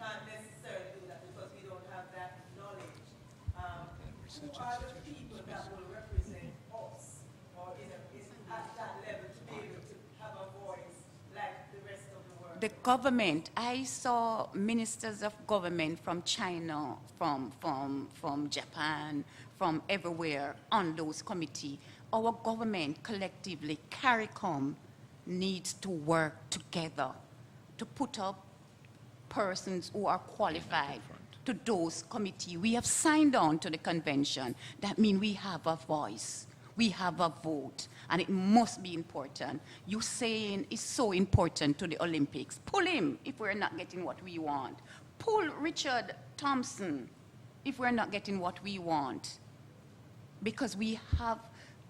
can't necessarily do that because we don't have that knowledge. Who are the people that will represent us, or is at that level to be able to have a voice like the rest of the world? The government, I saw ministers of government from China, from Japan, from everywhere on those committees. Our government collectively, CARICOM, needs to work together to put up persons who are qualified to those committees. We have signed on to the convention. That means we have a voice, we have a vote, and it must be important. You saying it's so important to the Olympics. Pull him if we're not getting what we want. Pull Richard Thompson if we're not getting what we want. Because we have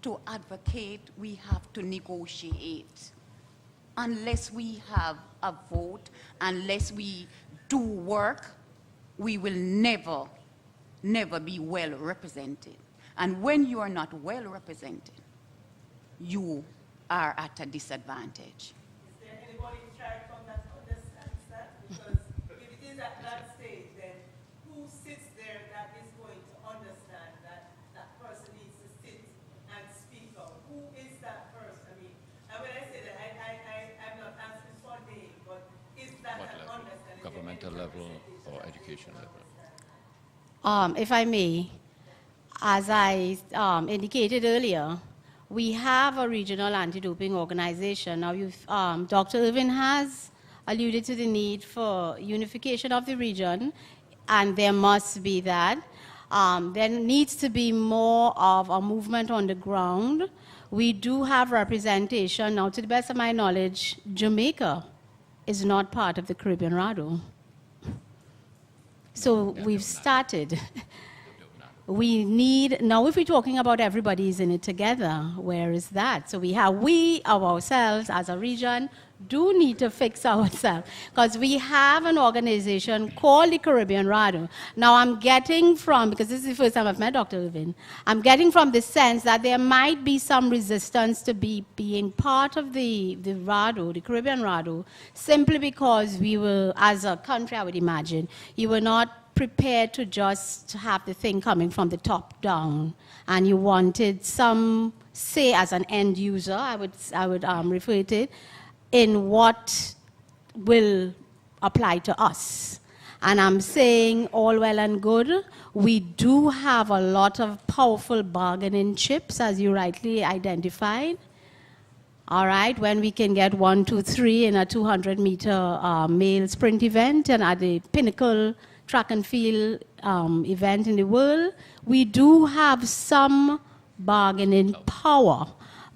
to advocate, we have to negotiate. Unless we have a vote, unless we do work, we will never, never be well represented. And when you are not well represented, you are at a disadvantage. Is there anybody in CARICOM that understands that? Because if it is at that stage, then who sits there that is going to understand that that person needs to sit and speak out? Who is that person? I mean, and when I say that, I'm not asking for a name, but is that What an level? understanding? Governmental level or education level? If I may, as I indicated earlier, we have a regional anti-doping organization. Now, Dr. Irvin has alluded to the need for unification of the region, and there must be that. There needs to be more of a movement on the ground. We do have representation. Now, to the best of my knowledge, Jamaica is not part of the Caribbean RADO. So we've started. We need, now if we're talking about everybody's in it together, where is that? So we ourselves as a region do need to fix ourselves, because we have an organization called the Caribbean RADO. Now I'm getting from, because this is the first time I've met Dr. Irvin, I'm getting from the sense that there might be some resistance to being part of the RADO, the Caribbean RADO, simply because we were, as a country I would imagine, you were not prepared to just have the thing coming from the top down, and you wanted some say as an end user, I would refer to it, in what will apply to us. And I'm saying all well and good. We do have a lot of powerful bargaining chips, as you rightly identified. All right, when we can get 1, 2, 3 in a 200-meter male sprint event, and at the pinnacle track and field event in the world, we do have some bargaining power,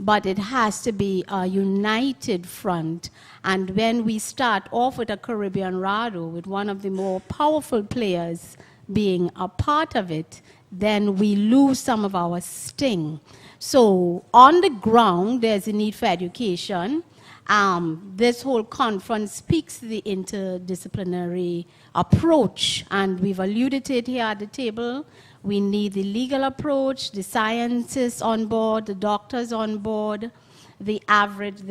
but it has to be a united front. And when we start off with a Caribbean RADO, with one of the more powerful players being a part of it, then we lose some of our sting. So on the ground, there's a need for education. This whole conference speaks to the interdisciplinary approach, and we've alluded to it here at the table. We need the legal approach, the scientists on board, the doctors on board, the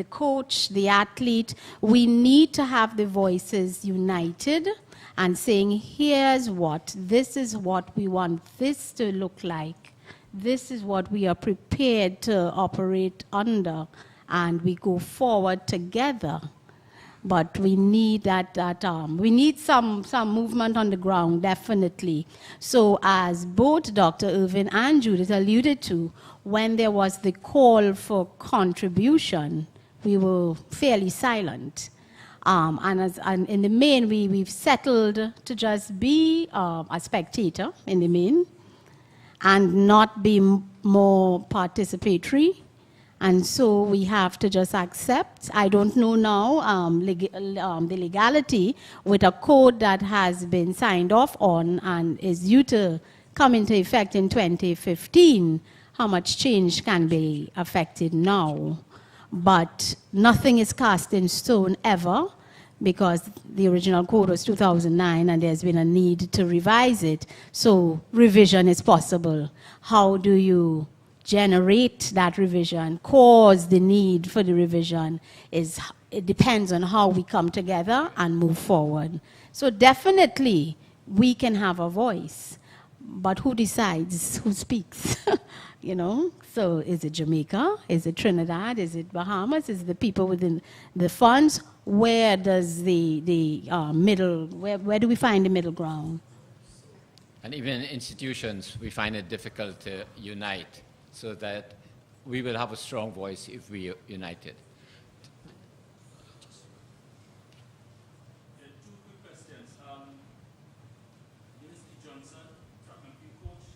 coach, the athlete. We need to have the voices united and saying, here's what, this is what we want this to look like. This is what we are prepared to operate under, and we go forward together. But we need we need some movement on the ground, definitely. So as both Dr. Irvin and Judith alluded to, when there was the call for contribution, we were fairly silent. And in the main, we've settled to just be a spectator in the main and not be more participatory. And so we have to just accept. I don't know now the legality with a code that has been signed off on and is due to come into effect in 2015, how much change can be affected now. But nothing is cast in stone ever, because the original code was 2009 and there's been a need to revise it. So revision is possible. How do you generate that revision, cause the need for the revision, is it depends on how we come together and move forward. So definitely we can have a voice, but who decides who speaks? You know, so is it Jamaica? Is it Trinidad? Is it Bahamas? Is it the people within the funds? Where does the middle, where do we find the middle ground? And even in institutions, we find it difficult to unite, so that we will have a strong voice if we are united. Yeah, two quick questions. Minister Johnson, track and field coach.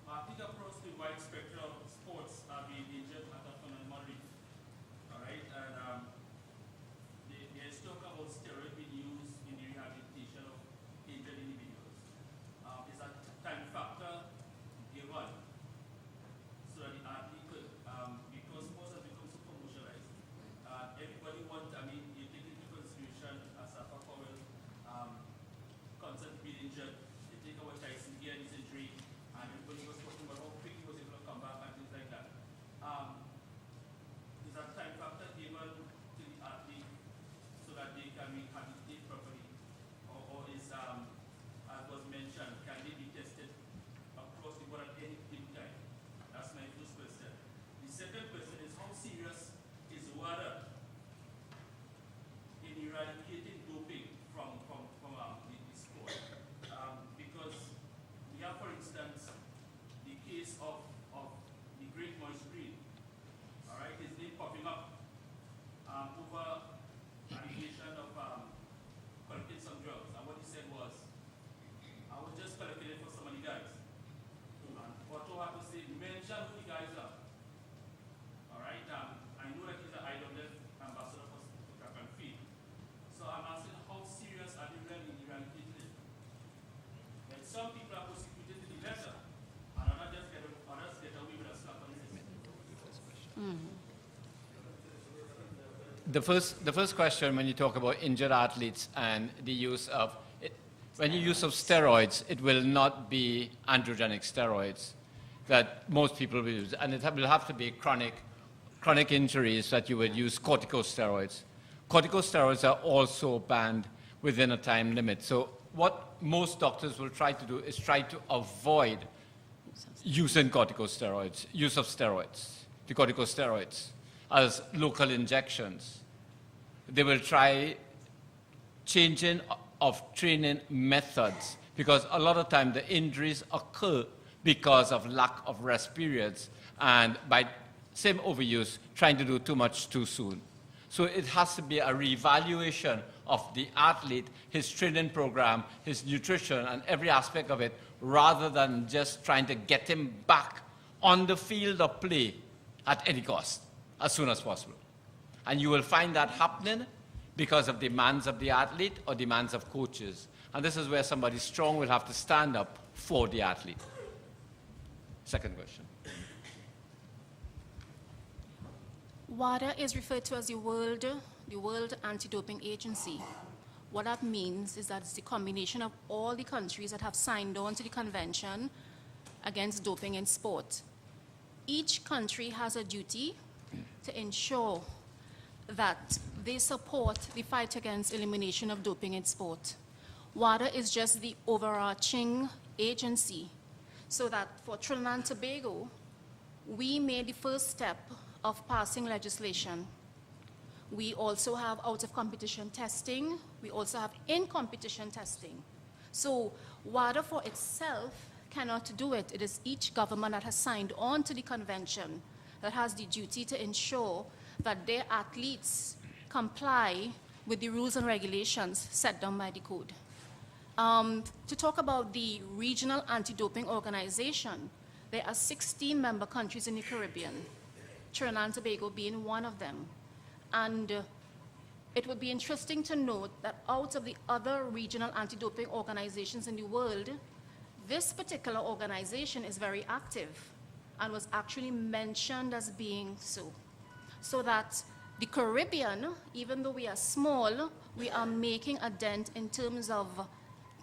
I think across the wide spectrum of sports are being injured at a fun and moderate. All right, and there's talk about steroid being used in the rehabilitation of injured individuals. Is that time factor given so that the athlete could, because sports has become so commercialized, everybody wants, I mean, you take into consideration as a Powell concept being injured, you take away Tyson here and his injury, and everybody was talking about how quick he was able to come back and things like that. Is that time factor given to the athlete so that they can rehabilitate properly? Or is, as was mentioned, can they be tested across the board at any given time? That's my first question. The second question is, how serious is WADA in eradicating doping from the sport? Because we have, for instance, the case of the great Moise Green, all right, his name popping up over allegation of collecting some drugs. And what he said was, I was just collecting it for some of the guys. And Otto had to say, mention who the guys are. All right, I know that he's an IWF ambassador for track and field. So I'm asking, how serious are they really in eradicating it? And some people are prosecuted to the letter, and others get away with a slap on the wrist. The first question, when you talk about injured athletes and the use of, when you use of steroids, it will not be androgenic steroids that most people will use, and it will have to be chronic injuries that you would use corticosteroids. Corticosteroids are also banned within a time limit. So what most doctors will try to do is try to avoid using corticosteroids, use of steroids, the corticosteroids, as local injections. They will try changing of training methods, because a lot of time the injuries occur because of lack of rest periods, and by same overuse, trying to do too much too soon. So it has to be a reevaluation of the athlete, his training program, his nutrition, and every aspect of it, rather than just trying to get him back on the field of play at any cost, as soon as possible. And you will find that happening because of demands of the athlete or demands of coaches. And this is where somebody strong will have to stand up for the athlete. Second question. WADA is referred to as the World Anti-Doping Agency. What that means is that it's the combination of all the countries that have signed on to the Convention Against Doping in Sport. Each country has a duty to ensure that they support the fight against elimination of doping in sport. WADA is just the overarching agency, so that for Trinidad and Tobago, we made the first step of passing legislation. We also have out-of-competition testing. We also have in-competition testing. So WADA for itself cannot do it. It is each government that has signed on to the convention that has the duty to ensure that their athletes comply with the rules and regulations set down by the code. To talk about the Regional Anti-Doping Organization, there are 16 member countries in the Caribbean, Trinidad and Tobago being one of them. And it would be interesting to note that out of the other regional anti-doping organizations in the world, this particular organization is very active and was actually mentioned as being so. So that the Caribbean, even though we are small, we are making a dent in terms of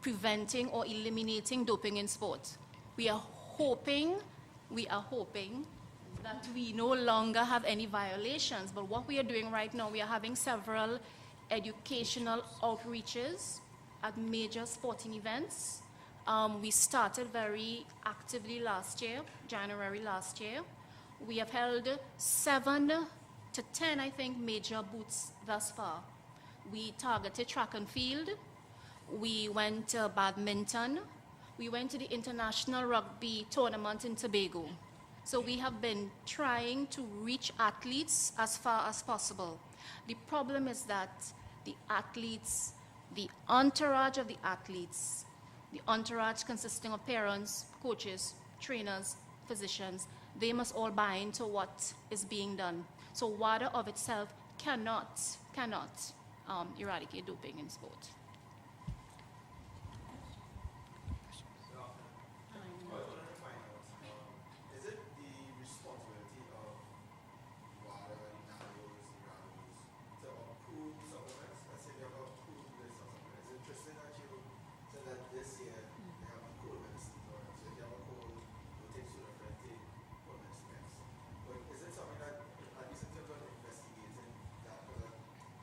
preventing or eliminating doping in sport. We are hoping that we no longer have any violations. But what we are doing right now, we are having several educational outreaches at major sporting events. We started very actively last year, January last year. We have held 7 to 10, I think, major booths thus far. We targeted track and field. We went to badminton. We went to the international rugby tournament in Tobago. So we have been trying to reach athletes as far as possible. The problem is that the athletes, the entourage of the athletes, the entourage consisting of parents, coaches, trainers, physicians, they must all buy into what is being done. So WADA of itself cannot eradicate doping in sport. Is it the responsibility of WADA, NADOs, IRADOs to approve supplements? Let's say they have approved this or something. It's interesting that you said that this year they have a cold medicine. So if you have a cold, you take Sudafed, take cold medicine. But is it something that, at least in terms of investigating that, because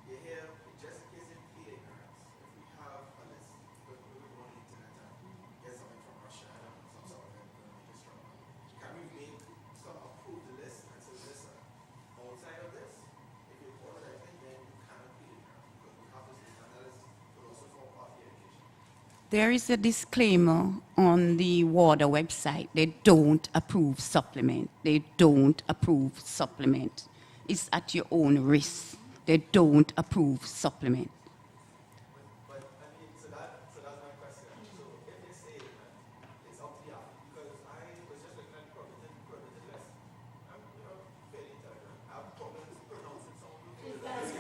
you hear, just in case in clear ignorance, if we have a list, because we go on the internet and get something from Russia and some supplement and make it stronger. Can we make some approved list and say, listen, outside of this, if you order that thing, then you cannot be ignorant because we have this list and that is will also form part of the education. There is a disclaimer on the WADA website. They don't approve supplement. They don't approve supplement. It's at your own risk. They don't approve supplement. But I mean, so that's my question. So if they say that it's up to the athlete, because I was just looking at the prohibited list. I'm fairly intelligent. I have problems pronouncing some of the words.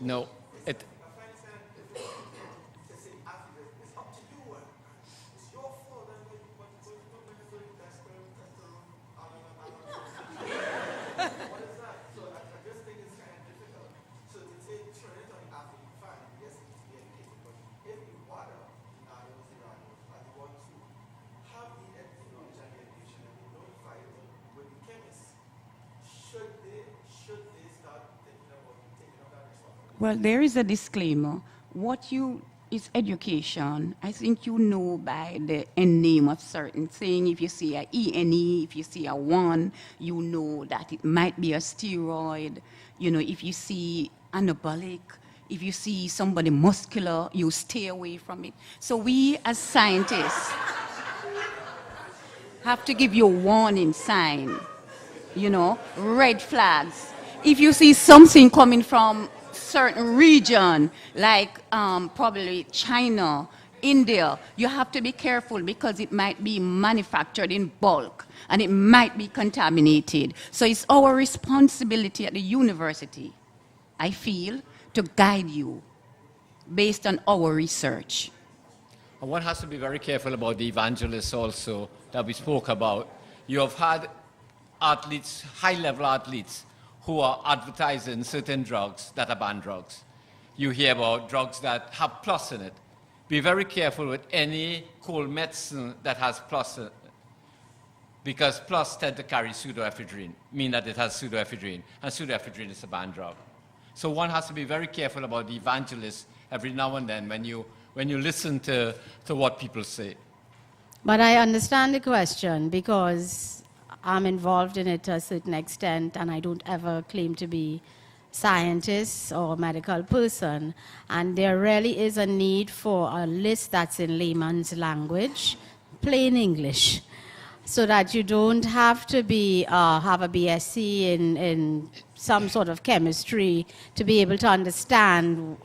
No, it, I find it saying if they say athlete, it's up to you. It's your fault. And what that's what is that? So I just think it's kind of difficult. So to turn it on the athlete, fine, yes, it needs to be educated. But if you WADA, NADOs, IRADOs, are the ones who have the knowledge and the education and they notify it with the chemists, should they start thinking about taking up that responsibility? Well, there is a disclaimer. What you is education. I think you know by the end name of certain thing. If you see a ENE, if you see a 1, you know that it might be a steroid. You know, if you see anabolic, if you see somebody muscular, you stay away from it. So we as scientists have to give you a warning sign, you know, red flags. If you see something coming from certain region, like probably China, India, you have to be careful because it might be manufactured in bulk and it might be contaminated. So it's our responsibility at the university, I feel, to guide you based on our research. and one has to be very careful about the evangelists also that we spoke about. You have had athletes, high-level athletes, who are advertising certain drugs that are banned drugs. You hear about drugs that have plus in it. Be very careful with any cold medicine that has plus in it, because plus tend to carry pseudoephedrine, mean that it has pseudoephedrine, and pseudoephedrine is a banned drug. So one has to be very careful about the evangelists every now and then when you listen to what people say. But I understand the question because I'm involved in it to a certain extent, and I don't ever claim to be scientist or medical person. And there really is a need for a list that's in layman's language, plain English, so that you don't have to be have a BSc in some sort of chemistry to be able to understand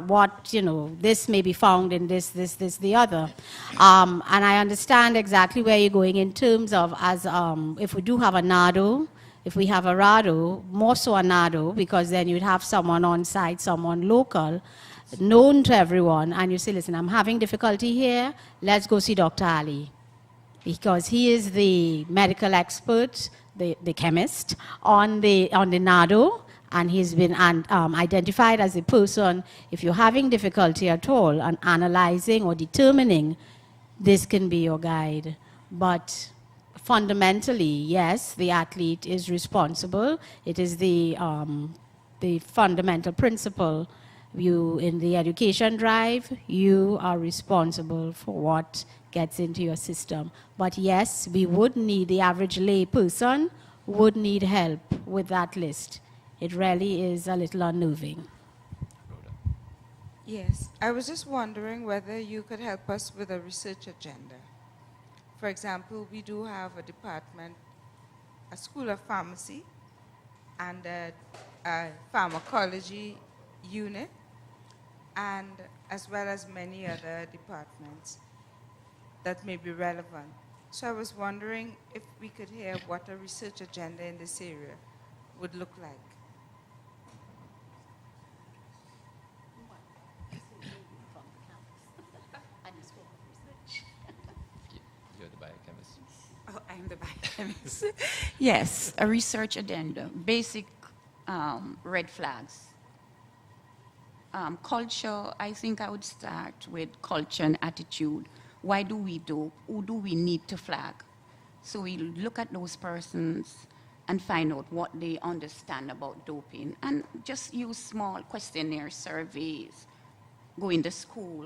what, you know, this may be found in this, the other. And I understand exactly where you're going in terms of as if we do have a NADO, if we have a RADO, more so a NADO, because then you'd have someone on site, someone local, known to everyone, and you say, listen, I'm having difficulty here, let's go see Dr. Ali. Because he is the medical expert, the chemist on the NADO, and he's been identified as a person, if you're having difficulty at all on analyzing or determining, this can be your guide. But fundamentally, yes, the athlete is responsible. It is the fundamental principle. You, in the education drive, you are responsible for what gets into your system. But yes, we would need, the average lay person would need help with that list. It really is a little unnerving. Yes, I was just wondering whether you could help us with a research agenda. For example, we do have a department, a school of pharmacy, and a pharmacology unit, and as well as many other departments that may be relevant. So I was wondering if we could hear what a research agenda in this area would look like. You're the biochemist. Oh, I'm the biochemist. Yes, a research addendum, basic red flags. Culture, I think I would start with culture and attitude. Why do we dope? Who do we need to flag? So we look at those persons and find out what they understand about doping and just use small questionnaire surveys, go into school